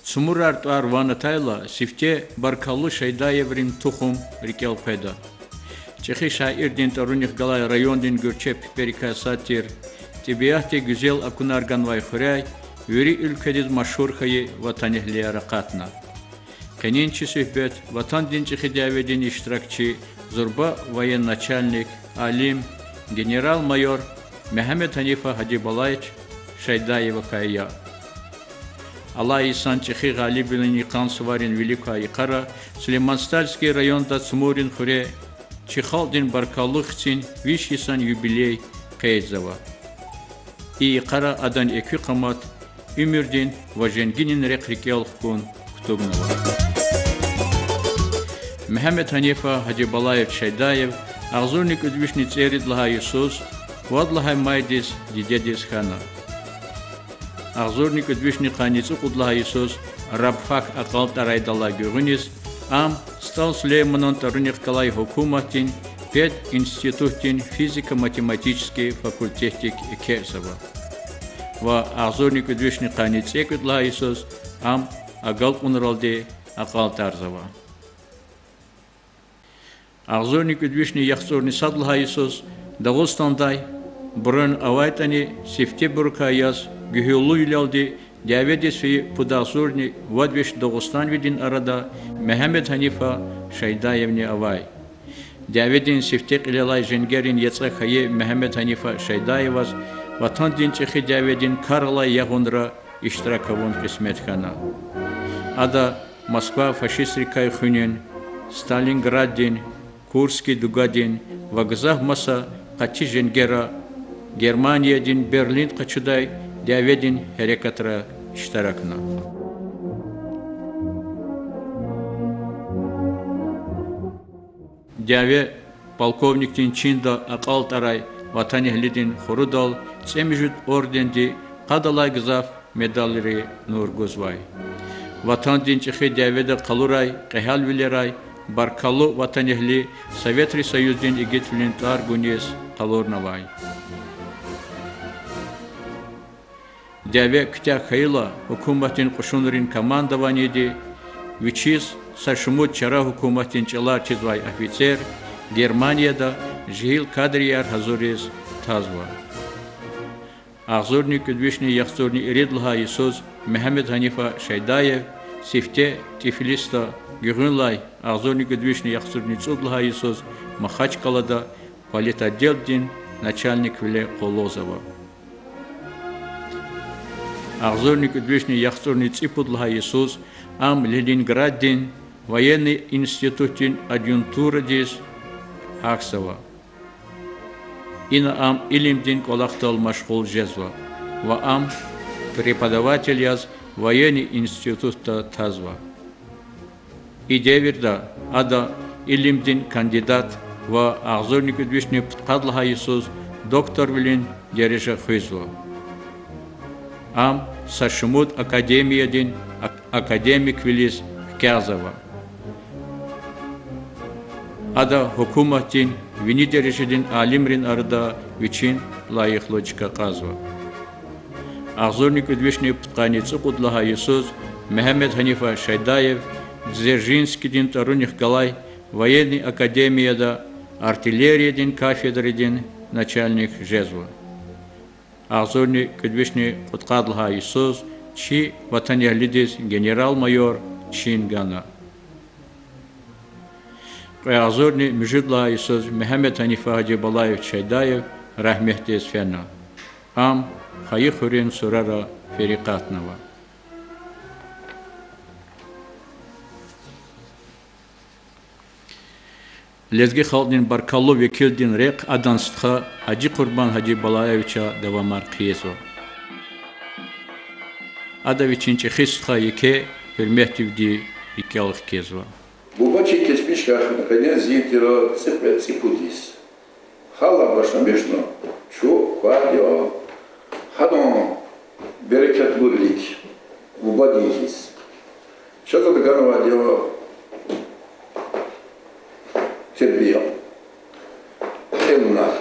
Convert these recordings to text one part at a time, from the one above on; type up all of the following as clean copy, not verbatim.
Цумурарт арвана тайла сифте баркаллу Шайдаеврин тухум рикел педа. Чехи шаирдин таруних галай райондин гürçep перикасатир. Тибияхте güzel акунарган вайхуряй, юри ülkediz машхур хайы ватанихлия ракатна. Кенинчи сөhbet, ватан динчи даведин иштиракчи, зурба военачальник, алим, генерал-майор Мехмед Ханифа Хаджибалаевич Шайдаева кая. Аллах исан чехи галибин никан сварин великая икара, Сулейманстальский район да Цмурин хуре, Чехалдин баркаллыхцин виш исан юбилей кайзава. И икара адан экви камат, Умирдин важенгинин рекрикел кун ктубнава. Мехмед Ханифа Хаджибалаевич Шайдаев, Ахзурник удвишни церид лаха Иисус, Вадлахай майдис дидедис хана. Ахзурник удвишни ханиц укудлаха Иисус, Рабфак акал тарайдалла гюгунис, Ам стал Сулейманон таруних калай хукуматин, пед институтин физико-математический факультетик Керсова. Ва Ахзурник удвишни ханиц экудлаха Иисус, Ам агал унралде акал тарзава. Ахзурник удвишни яхзурни садлаха Иисус, Дагыстандай, Буран авайтани сифте буркаяс гюхюлу илялди дяведисви пудасурни вадвиш Дагыстан видин арада Мехмед Ханифа Шайдаевни авай. Дяведин сифтек илялай женгерин яцка хае Мехмед Ханифа Шайдаеваз ватан динчехи дяведин каралай ягунра иштиракавун кисмет хана. Ада Москва фашистрикай хунин, Сталинграддин, Курский дугадин, вагзах маса Качи женгера Германиядин Берлин качудай дяведин херекатра иштаракна. Дяве полковниктин чинда акал тарай ватанихлидин хурудал цемижут орденди кадалай гзав медалери нургузвай. Ватандин чехи дяведа калурай кахал вилерай Баркалу ватанихли Советский Союздин игитвлин таргунес калурнавай. Дяве ктя хайла хукуматин кушунрин командованиди, вичиз сашмут чара хукуматин чалар чизвай офицер, Германияда жил кадрияр хазурис тазва. Ахзурник удвишни яхзурни иридлха Иисус Мехмед Ханифа Шайдаев сифте Тифлиста Гюрунлай, Ахзурник удвишни яхзурни цудлха Иисус Махачкалада политотделдин начальник Виле Колозова. Ахзурник удвишни яхзурни ципудлха Иисус Ам Ленинграддин военный институтин адъюнктурадис Хаксова. Ина ам илимдин колахтал машхул жезва. Ва ам преподаватель яз военный института тазва. И деверда ада илимдин кандидат ва Ахзурник удвишни птқадлха Иисус доктор вилин дереша хызва. Ам сашмут академиядин академик вилис Кязова. Ада хукуматин вини дерешедин алимрин арда вичин лайыхлочка казва. Ахзурник удвишни птқани цуқудлаха Иисус Мехмед Ханифа Шайдаев Дзержинскидин таруних галай военный академияда артиллериядин кафедридин начальник жезва. Ахзурник удвишни птқадлаха Иисус чи ватаньяхлидис генерал-майор Чингана. Ахзурни мижидла Иисус Мехмед Ханифа Хаджибалаевич Шайдаев рахмехтес фена. Ам хайхурин сурара ферикатнава. Лезги халдин баркаллу векилдин рек аданстха Хаджи Курбан Хаджибалаевича давамар киесо. Адавичин чехистха яке пермехтивди икялых кезва. Бубачи кеспишках наконец зитиро ципудис. Хала башнамешно чу квадио хадон берекет бурлик бубадихис. Что-то доганова дело тербия, элна,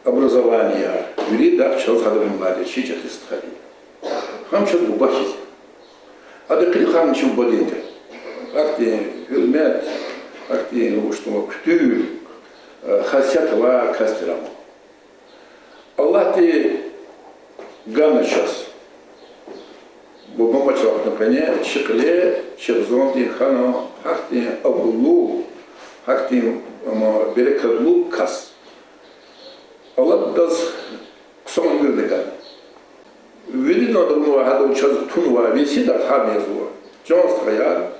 образование, юрида, что-то хадон младе, чичат истхали. Хам что-то бубахис. Adı Kılıkan Çubadin'de. Akti hürmet, akti uçtuğu kütüğü, hasiyat var kastiramı. Allah de gana ças. Bu bomba çabukta pene, şıkle, şıkzonti, hana, hakti abullu, hakti berekatlu kas. Allah das son gırdıkan. Видно, давно, когда участвовал Тунва, висит от Хамезова. Джон стоял,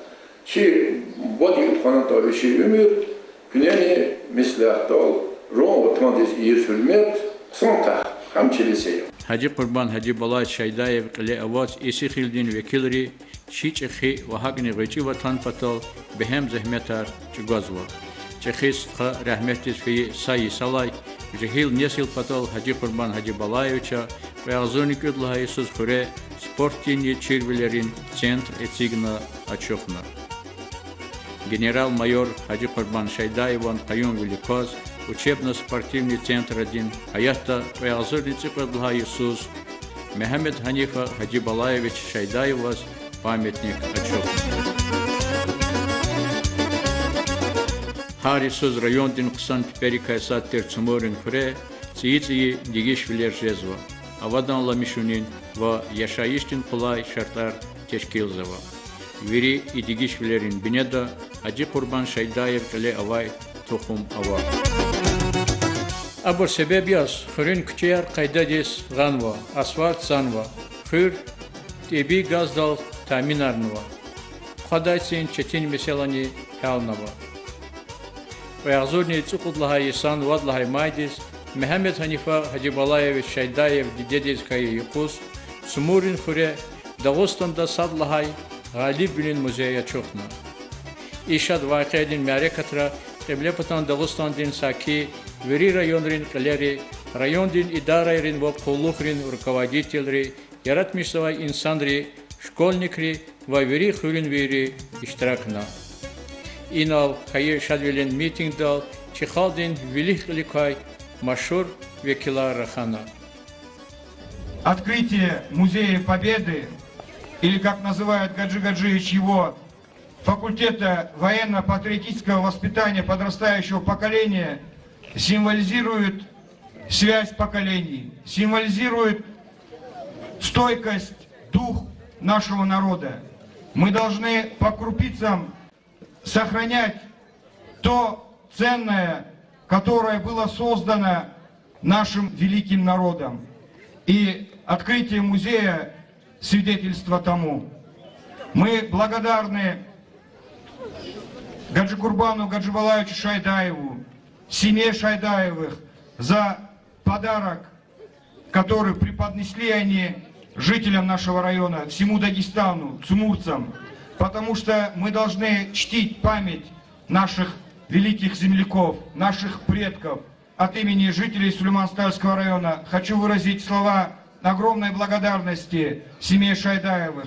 чи вот и фанатов еще умер, князь мислятал, ром отмандис и сульмет, сонта хамчилисею. Hacı Kurban Hacı Balay Şaydayev ile avaz esi xildin vekilleri çiçeği ve hakni gıcı vatan patal behem zahmetar çugazva. Çekhis kha rahmetis fi sayı salay jehil nesil patal Hacı Kurban Hacı Balayevça ve azornik udlaha Isus Kure sportini çirvilerin centr etsigna açokna. Генерал-майор Hacı Kurban Şaydayevan Kayum Великоз учебно-спортивный центр 1 Хаята ve azornici udlaha Isus Мехамед Ханифа Hacı Balayevич Şaydayewas памятник açokna. Харисуз райондин ксан перика саттер цуморин фре цийци дигишвилер жезва. Авадан ламишунин ва яшаиштин пулай шартар тешкилзава. Вири и дигишвилерин бинеда Hacı Kurban Şaydayev кале авай тухум ава. Абор себебияс хурин кучияр кайдадис ганва, асфальт санва, хур теби газдал таминарнва. Хадайсин четин меселани халнава. Ve Цукудлаха Исан Вадлахай Майдис, Мехамед Ханифа Hacı Balayevич Şaydayev Didediz Kayı Yukuz, Sumurin Fure, Dağıstan'da Sadlahay, Galip Binin Müzeye Çokna. İşad Vakıedin Merekatra, Teblepatan Dağıstan'din Saki, Veri rayonrin Kaleri, rayondin idarayrin ve Kulluhrin rukovodителleri, yaratmışsava insanri, şkolnikri ve veri хулин veri iştirakna. Инал Кае Шадвилен митингдал Чихалдин Великоликай Машур Векилара Хана. Открытие Музея Победы, или как называют Гаджи Гаджиевич его, факультета военно-патриотического воспитания подрастающего поколения, символизирует связь поколений, символизирует стойкость, дух нашего народа. Мы должны по крупицам сохранять то ценное, которое было создано нашим великим народом. И открытие музея – свидетельство тому. Мы благодарны Гаджи Курбану Гаджи Балаевичу Шайдаеву, семье Шайдаевых за подарок, который преподнесли они жителям нашего района, всему Дагестану, цумурцам. Потому что мы должны чтить память наших великих земляков, наших предков. От имени жителей Сулейман-Стальского района хочу выразить слова огромной благодарности семье Шайдаевых,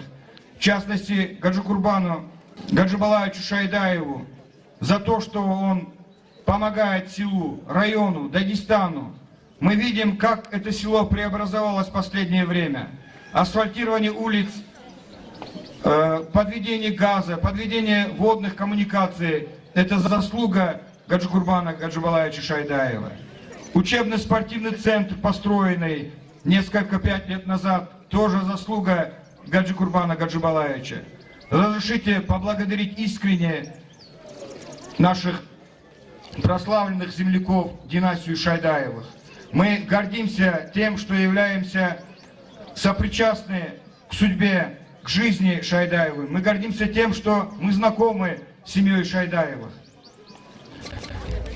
в частности Гаджи Курбану Гаджи Балаевичу Шайдаеву, за то, что он помогает селу, району, Дагестану. Мы видим, как это село преобразовалось в последнее время. Асфальтирование улиц, подведение газа, подведение водных коммуникаций – это заслуга Гаджи Курбана Гаджи Балаевича Шайдаева. Учебно-спортивный центр, построенный несколько 5 лет назад, тоже заслуга Гаджи Курбана Гаджи Балаевича. Разрешите поблагодарить искренне наших прославленных земляков династию Шайдаевых. Мы гордимся тем, что являемся сопричастны к судьбе, к жизни Шайдаевой. Мы гордимся тем, что мы знакомы с семьей Шайдаевых.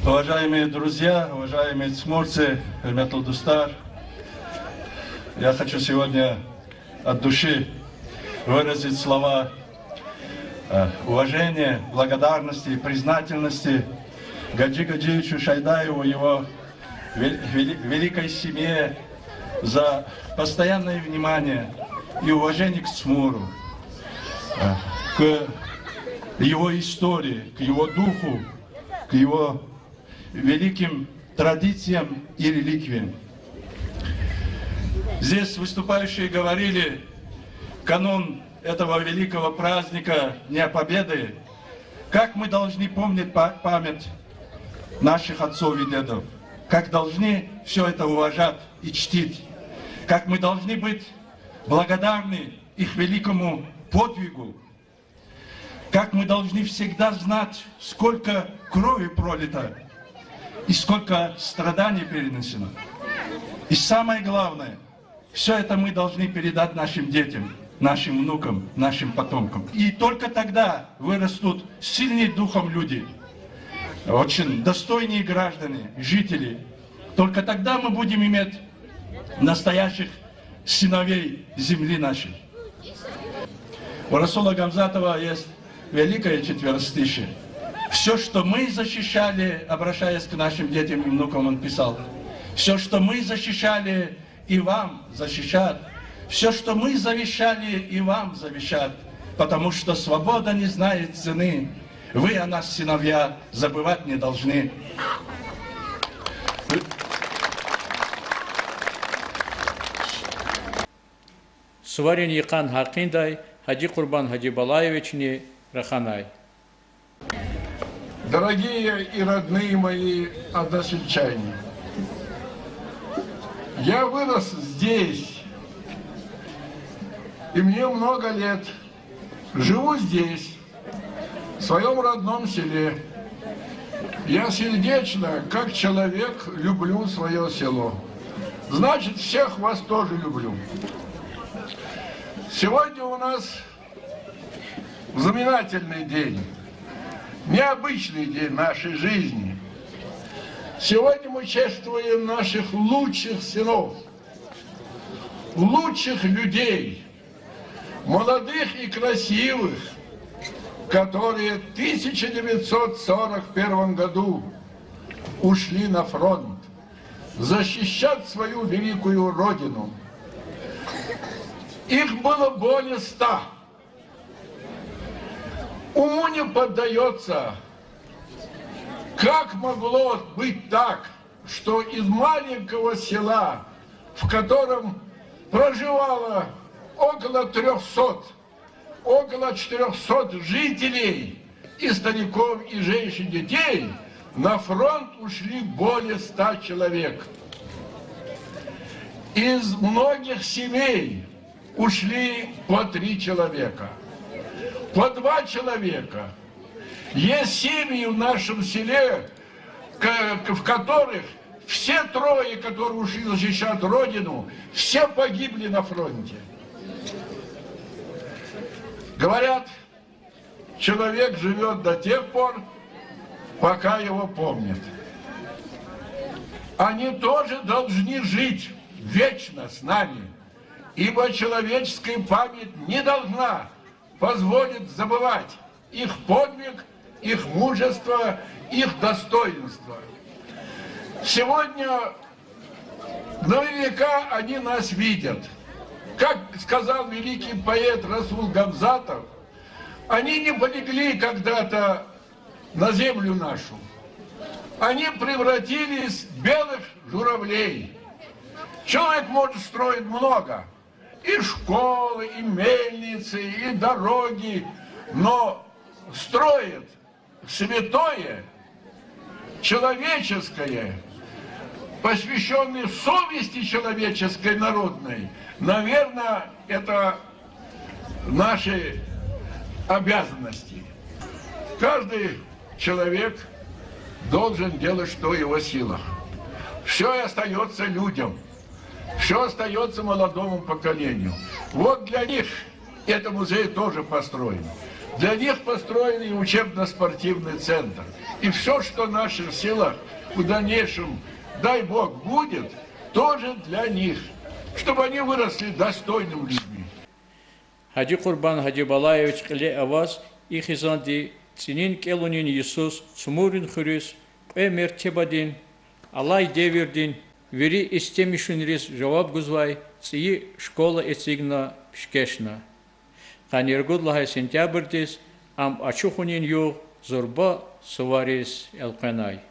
Уважаемые друзья, уважаемые цмурцы, Хурметул Дустар, я хочу сегодня от души выразить слова уважения, благодарности и признательности Гаджи Гаджиевичу Шайдаеву, его великой семье за постоянное внимание и уважение к Цмуру, к его истории, к его духу, к его великим традициям и реликвиям. Здесь выступающие говорили, канун этого великого праздника Дня Победы, как мы должны помнить память наших отцов и дедов, как должны все это уважать и чтить, как мы должны быть благодарны их великому подвигу, как мы должны всегда знать, сколько крови пролито и сколько страданий перенесено. И самое главное, все это мы должны передать нашим детям, нашим внукам, нашим потомкам. И только тогда вырастут сильные духом люди, очень достойные граждане, жители. Только тогда мы будем иметь настоящих сыновей земли нашей. У Расула Гамзатова есть великое четверостишее. Все, что мы защищали, обращаясь к нашим детям и внукам, он писал, все, что мы защищали, и вам защищат. Все, что мы завещали, и вам завещат. Потому что свобода не знает цены. Вы о нас, сыновья, забывать не должны. Сварин Якан Хакиндай, Хаджи Курбан Хаджибалаевични Раханай. Дорогие и родные мои односельчане, я вырос здесь, и мне много лет. Живу здесь, в своем родном селе. Я сердечно, как человек, люблю свое село. Значит, всех вас тоже люблю. Сегодня у нас знаменательный день, необычный день нашей жизни. Сегодня мы чествуем наших лучших сынов, лучших людей, молодых и красивых, которые в 1941 году ушли на фронт защищать свою великую родину. Их было более 100. Уму не поддается, как могло быть так, что из маленького села, в котором проживало около 400 жителей, и стариков, и женщин, детей, на фронт ушли более 100 человек. Из многих семей ушли по 3 человека, по 2 человека. Есть семьи в нашем селе, в которых все 3, которые ушли защищать Родину, все погибли на фронте. Говорят, человек живет до тех пор, пока его помнят. Они тоже должны жить вечно с нами, ибо человеческая память не должна позволить забывать их подвиг, их мужество, их достоинство. Сегодня наверняка они нас видят. Как сказал великий поэт Расул Гамзатов, они не полегли когда-то на землю нашу. Они превратились в белых журавлей. Человек может строить много. И школы, и мельницы, и дороги. Но строит святое, человеческое, посвященное совести человеческой народной, наверное, это наши обязанности. Каждый человек должен делать, что в его силах. Все остается людям, все остается молодому поколению. Вот для них этот музей тоже построен. Для них построен и учебно-спортивный центр. И все, что в наших силах в дальнейшем, дай Бог, будет, тоже для них, чтобы они выросли достойными людьми. Хаджи Курбан Хаджибалаевич Кле Аваз и Хизанди Цинин Келунин Иисус Цумурин Хурис Эмер Тебадин Алай Девердин Вери Истемишинрис Жаваб Гузвай Ци школа Эцигна Пшкешна Ханиргудлахай сентябрдис Ам Ачухунин Юг Зурба Суварис Элканай.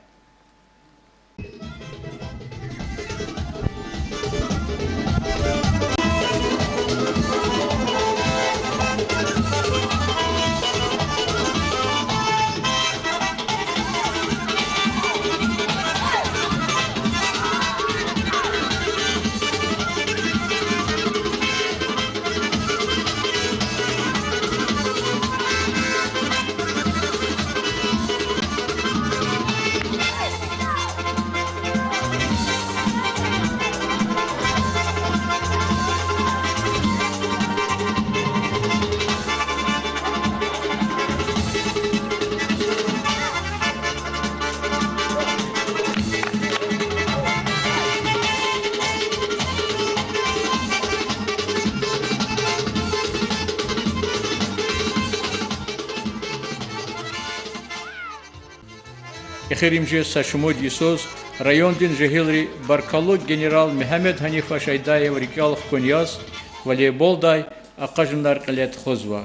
Ехеримже Сашмуд Исос, район Дин Жехилри, Баркалу генерал Мехамед Ханифа Шайдаев Рикал Коньяс, волейболдай, Акажинар Калет Хозва.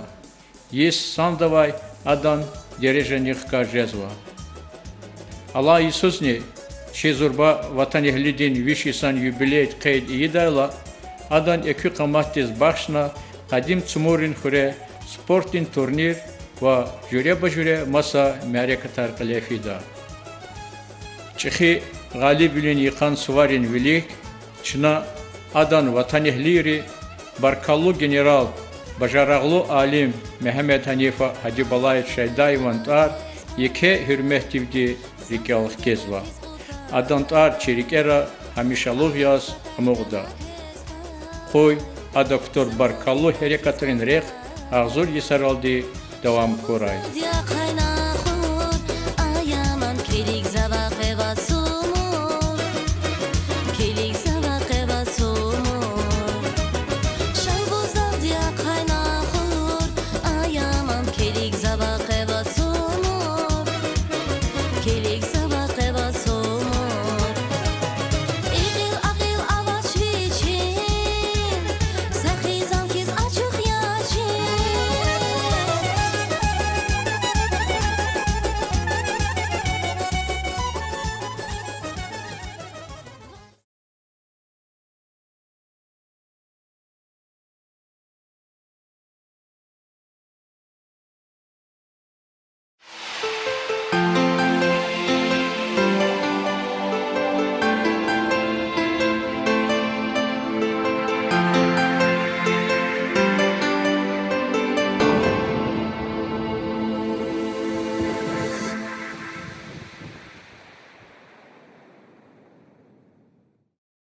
Есть Сандавай, Адан, Дережених Кажезва. Алла Иисусне, Шезурба, Ватанихлидин, Вишисан юбилейт Кейд Идайла, Адан Экю Каматис Бахшна, Кадим Цумурин Хуре, спортин турнир, ва жюре маса Мярекатар Калефида. Чехи Галибилин Иқан Суварин Велик, Чна Адан Ватанихлири, Баркалу генерал, Бажараглу Алим, Мехамед Ханифа Хадибалаев Шайдаевантар, Еке Хюрмехтивди Рикялых Кезва. Адантар Чирикера Хамишалув Яс Амугда. Хой а доктор Баркалу Херекатрин Рех, Ахзур Есаралди Давам Курай. Kilik